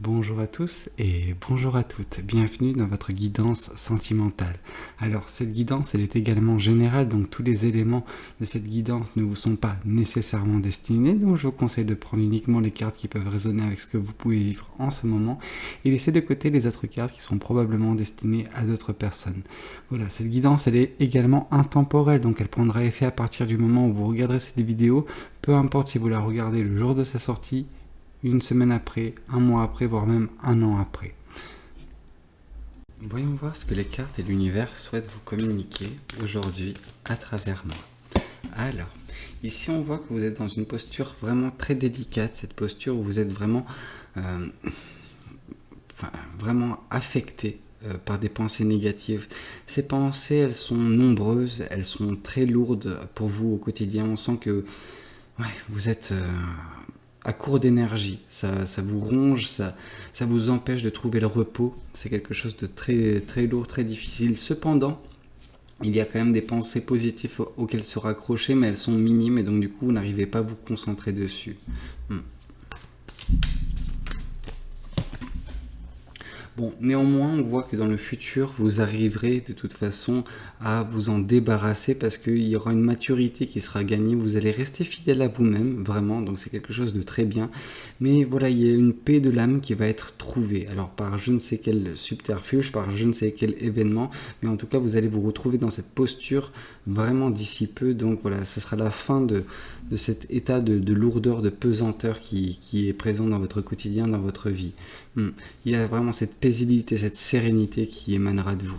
Bonjour à tous et bonjour à toutes, bienvenue dans votre guidance sentimentale. Alors cette guidance elle est également générale, donc tous les éléments de cette guidance ne vous sont pas nécessairement destinés, donc je vous conseille de prendre uniquement les cartes qui peuvent résonner avec ce que vous pouvez vivre en ce moment et laisser de côté les autres cartes qui sont probablement destinées à d'autres personnes. Voilà, cette guidance elle est également intemporelle, donc elle prendra effet à partir du moment où vous regarderez cette vidéo, peu importe si vous la regardez le jour de sa sortie, une semaine après, un mois après, voire même un an après. Voyons voir ce que les cartes et l'univers souhaitent vous communiquer aujourd'hui à travers moi. Alors, ici on voit que vous êtes dans une posture vraiment très délicate, cette posture où vous êtes vraiment, vraiment affecté par des pensées négatives. Ces pensées, elles sont nombreuses, elles sont très lourdes pour vous au quotidien. On sent que vous êtes à court d'énergie, ça vous ronge, ça vous empêche de trouver le repos, c'est quelque chose de très, très lourd, très difficile. Cependant, il y a quand même des pensées positives auxquelles se raccrocher, mais elles sont minimes et donc du coup vous n'arrivez pas à vous concentrer dessus. Bon, néanmoins, on voit que dans le futur, vous arriverez de toute façon à vous en débarrasser parce qu'il y aura une maturité qui sera gagnée. Vous allez rester fidèle à vous-même, vraiment, donc c'est quelque chose de très bien. Mais voilà, il y a une paix de l'âme qui va être trouvée. Alors par je ne sais quel subterfuge, par je ne sais quel événement, mais en tout cas, vous allez vous retrouver dans cette posture vraiment d'ici peu. Donc voilà, ce sera la fin de cet état de lourdeur, de pesanteur qui est présent dans votre quotidien, dans votre vie. Il y a vraiment cette paisibilité, cette sérénité qui émanera de vous.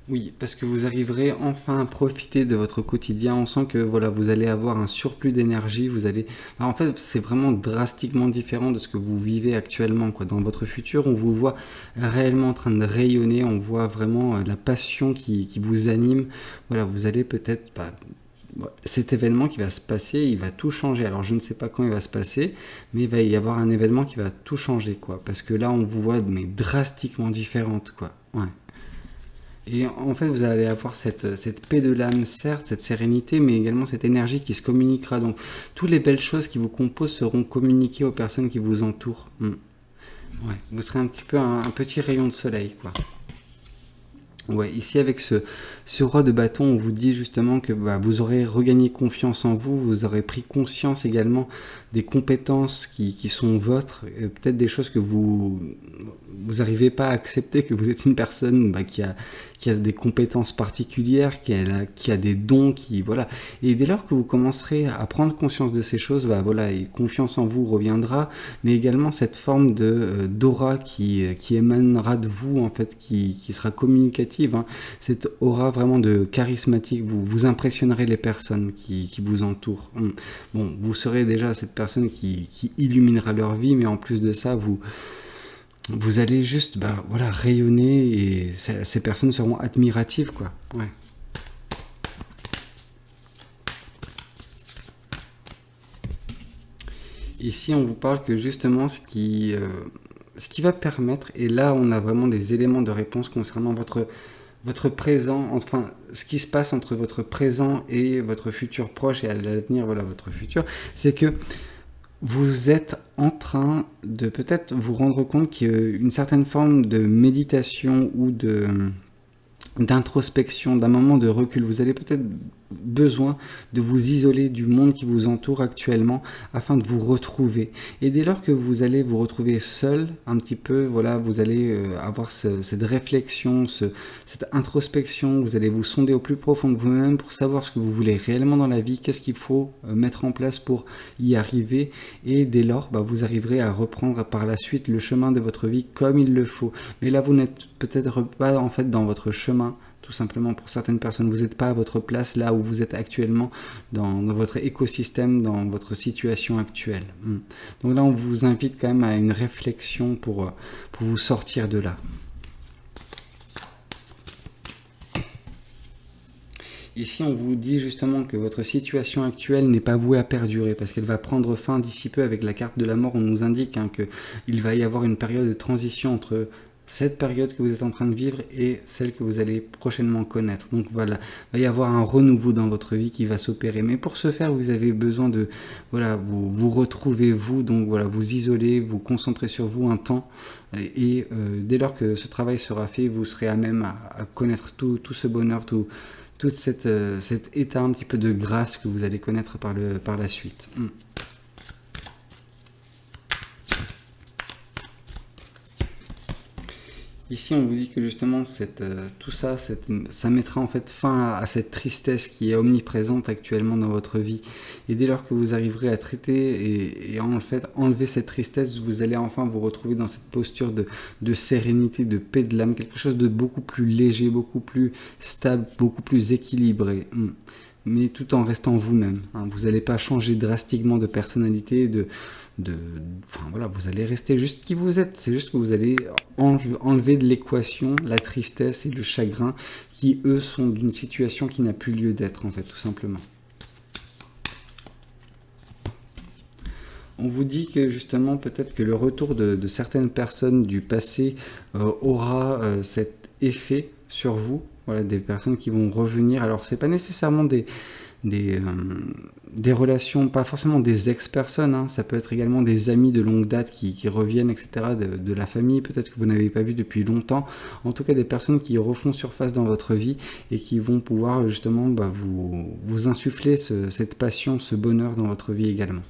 Oui, parce que vous arriverez enfin à profiter de votre quotidien. On sent que voilà, vous allez avoir un surplus d'énergie. Vous allez, en fait, c'est vraiment drastiquement différent de ce que vous vivez actuellement, quoi. Dans votre futur, on vous voit réellement en train de rayonner. On voit vraiment la passion qui vous anime. Voilà, vous allez peut-être cet événement qui va se passer, il va tout changer. Alors je ne sais pas quand il va se passer, mais il va y avoir un événement qui va tout changer, quoi. Parce que là, on vous voit mais drastiquement différente, quoi. Ouais. Et en fait, vous allez avoir cette paix de l'âme, certes, cette sérénité, mais également cette énergie qui se communiquera. Donc, toutes les belles choses qui vous composent seront communiquées aux personnes qui vous entourent. Ouais. Vous serez un petit peu un petit rayon de soleil, quoi. Ouais, ici avec ce roi de bâton, on vous dit justement que vous aurez regagné confiance en vous, vous aurez pris conscience également des compétences qui sont vôtres, peut-être des choses que vous n'arrivez pas à accepter, que vous êtes une personne qui a des compétences particulières, qui a des dons, voilà. Et dès lors que vous commencerez à prendre conscience de ces choses, voilà, et confiance en vous reviendra, mais également cette forme d'aura qui émanera de vous, en fait, qui sera communicative, hein. Cette aura vraiment de charismatique, vous impressionnerez les personnes qui vous entourent. Bon, vous serez déjà cette personne qui illuminera leur vie, mais en plus de ça, vous allez juste voilà, rayonner et ces personnes seront admiratives, quoi. Ouais. Ici, on vous parle que justement ce qui va permettre, et là on a vraiment des éléments de réponse concernant votre présent, enfin ce qui se passe entre votre présent et votre futur proche et à l'avenir, voilà, votre futur, c'est que vous êtes en train de peut-être vous rendre compte qu'il y a une certaine forme de méditation ou d'introspection, d'un moment de recul. Vous avez peut-être besoin de vous isoler du monde qui vous entoure actuellement afin de vous retrouver. Et dès lors que vous allez vous retrouver seul, un petit peu, voilà, vous allez avoir cette réflexion, cette introspection, vous allez vous sonder au plus profond de vous-même pour savoir ce que vous voulez réellement dans la vie, qu'est-ce qu'il faut mettre en place pour y arriver. Et dès lors, vous arriverez à reprendre par la suite le chemin de votre vie comme il le faut. Mais là, vous n'êtes peut-être pas en fait dans votre chemin. Tout simplement, pour certaines personnes, vous n'êtes pas à votre place là où vous êtes actuellement dans votre écosystème, dans votre situation actuelle. Donc là, on vous invite quand même à une réflexion pour vous sortir de là. Ici, on vous dit justement que votre situation actuelle n'est pas vouée à perdurer parce qu'elle va prendre fin d'ici peu avec la carte de la mort. On nous indique qu'il va y avoir une période de transition entre cette période que vous êtes en train de vivre et celle que vous allez prochainement connaître. Donc voilà, il va y avoir un renouveau dans votre vie qui va s'opérer. Mais pour ce faire, vous avez besoin de voilà, vous retrouver vous, donc voilà, vous isoler, vous concentrer sur vous un temps. Et dès lors que ce travail sera fait, vous serez à même à connaître tout ce bonheur, tout cet état un petit peu de grâce que vous allez connaître par la suite. Ici, on vous dit que justement, tout ça, ça mettra en fait fin à cette tristesse qui est omniprésente actuellement dans votre vie. Et dès lors que vous arriverez à traiter et en fait enlever cette tristesse, vous allez enfin vous retrouver dans cette posture de sérénité, de paix de l'âme, quelque chose de beaucoup plus léger, beaucoup plus stable, beaucoup plus équilibré. Mais tout en restant vous-même. Vous n'allez pas changer drastiquement de personnalité, enfin voilà, vous allez rester juste qui vous êtes. C'est juste que vous allez enlever de l'équation la tristesse et le chagrin qui, eux, sont d'une situation qui n'a plus lieu d'être, en fait, tout simplement. On vous dit que justement, peut-être que le retour de certaines personnes du passé aura cet effet sur vous. Voilà, des personnes qui vont revenir. Alors, c'est pas nécessairement des relations, pas forcément des ex-personnes, ça peut être également des amis de longue date qui reviennent, etc., de la famille, peut-être que vous n'avez pas vu depuis longtemps, en tout cas des personnes qui refont surface dans votre vie et qui vont pouvoir justement vous insuffler cette passion, ce bonheur dans votre vie également.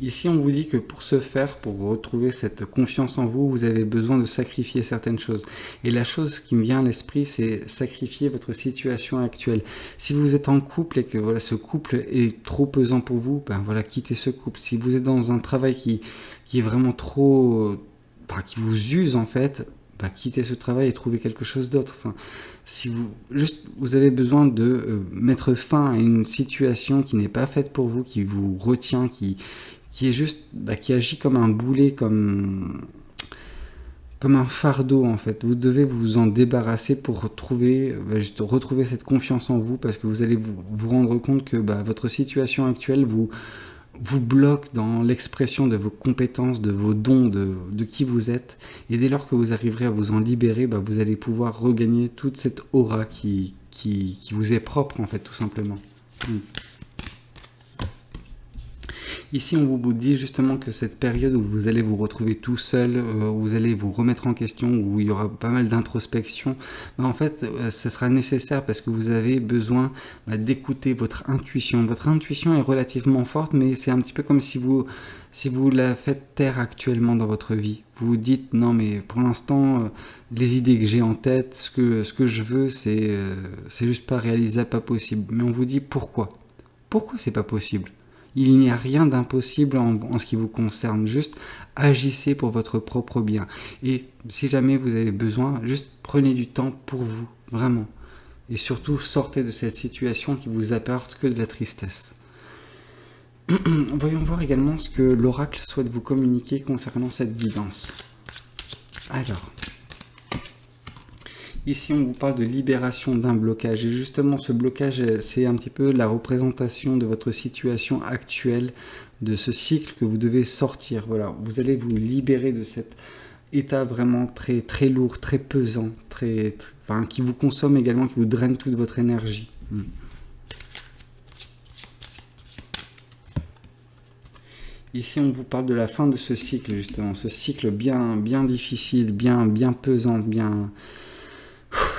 Ici, on vous dit que pour ce faire, pour retrouver cette confiance en vous, vous avez besoin de sacrifier certaines choses. Et la chose qui me vient à l'esprit, c'est sacrifier votre situation actuelle. Si vous êtes en couple et que voilà, ce couple est trop pesant pour vous, ben voilà, quittez ce couple. Si vous êtes dans un travail qui est vraiment trop... Enfin, qui vous use en fait, bah, quittez ce travail et trouvez quelque chose d'autre. Enfin, si vous avez besoin de mettre fin à une situation qui n'est pas faite pour vous, qui vous retient, qui est juste, qui agit comme un boulet, comme un fardeau en fait. Vous devez vous en débarrasser pour retrouver cette confiance en vous, parce que vous allez vous rendre compte que votre situation actuelle vous bloque dans l'expression de vos compétences, de vos dons, de qui vous êtes. Et dès lors que vous arriverez à vous en libérer, vous allez pouvoir regagner toute cette aura qui vous est propre en fait, tout simplement. Ici, on vous dit justement que cette période où vous allez vous retrouver tout seul, où vous allez vous remettre en question, où il y aura pas mal d'introspection, en fait, ça sera nécessaire parce que vous avez besoin d'écouter votre intuition. Votre intuition est relativement forte, mais c'est un petit peu comme si vous la faites taire actuellement dans votre vie. Vous vous dites, non mais pour l'instant, les idées que j'ai en tête, ce que je veux, c'est juste pas réalisable, pas possible. Mais on vous dit pourquoi. Pourquoi c'est pas possible ? Il n'y a rien d'impossible en ce qui vous concerne. Juste agissez pour votre propre bien. Et si jamais vous avez besoin, juste prenez du temps pour vous, vraiment. Et surtout, sortez de cette situation qui vous apporte que de la tristesse. Voyons voir également ce que l'oracle souhaite vous communiquer concernant cette guidance. Alors... Ici, on vous parle de libération d'un blocage. Et justement, ce blocage, c'est un petit peu la représentation de votre situation actuelle, de ce cycle que vous devez sortir. Voilà, vous allez vous libérer de cet état vraiment très, très lourd, très pesant, qui vous consomme également, qui vous draine toute votre énergie. Ici, on vous parle de la fin de ce cycle, justement. Ce cycle bien, bien difficile, bien pesant, bien...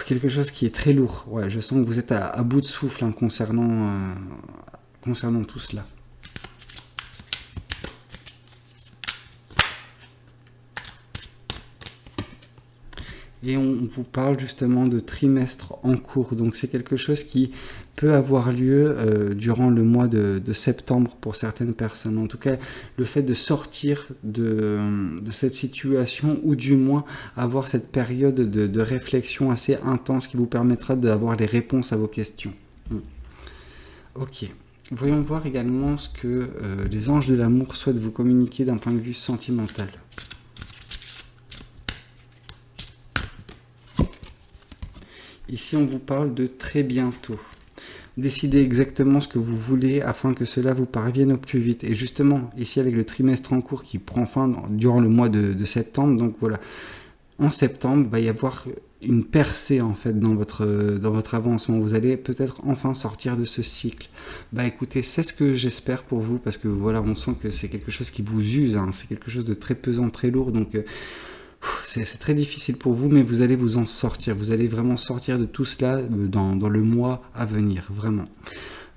quelque chose qui est très lourd. Ouais, je sens que vous êtes à bout de souffle concernant tout cela. Et on vous parle justement de trimestre en cours. Donc c'est quelque chose qui peut avoir lieu durant le mois de septembre pour certaines personnes. En tout cas, le fait de sortir de cette situation, ou du moins avoir cette période de réflexion assez intense qui vous permettra d'avoir les réponses à vos questions. Ok. Voyons voir également ce que les anges de l'amour souhaitent vous communiquer d'un point de vue sentimental. Ici, on vous parle de très bientôt. Décidez exactement ce que vous voulez afin que cela vous parvienne au plus vite. Et justement, ici avec le trimestre en cours qui prend fin durant le mois de septembre, donc voilà, en septembre, il va y avoir une percée en fait dans votre avancement. Vous allez peut-être enfin sortir de ce cycle. Bah écoutez, c'est ce que j'espère pour vous parce que voilà, on sent que c'est quelque chose qui vous use, hein, c'est quelque chose de très pesant, très lourd, donc c'est très difficile pour vous, mais vous allez vous en sortir. Vous allez vraiment sortir de tout cela dans le mois à venir, vraiment.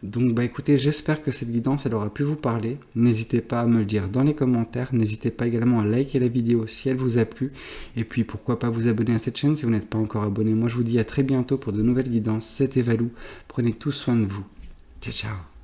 Donc bah écoutez, j'espère que cette guidance elle aura pu vous parler. N'hésitez pas à me le dire dans les commentaires. N'hésitez pas également à liker la vidéo si elle vous a plu. Et puis pourquoi pas vous abonner à cette chaîne si vous n'êtes pas encore abonné. Moi je vous dis à très bientôt pour de nouvelles guidances. C'était Valou. Prenez tous soin de vous. Ciao ciao.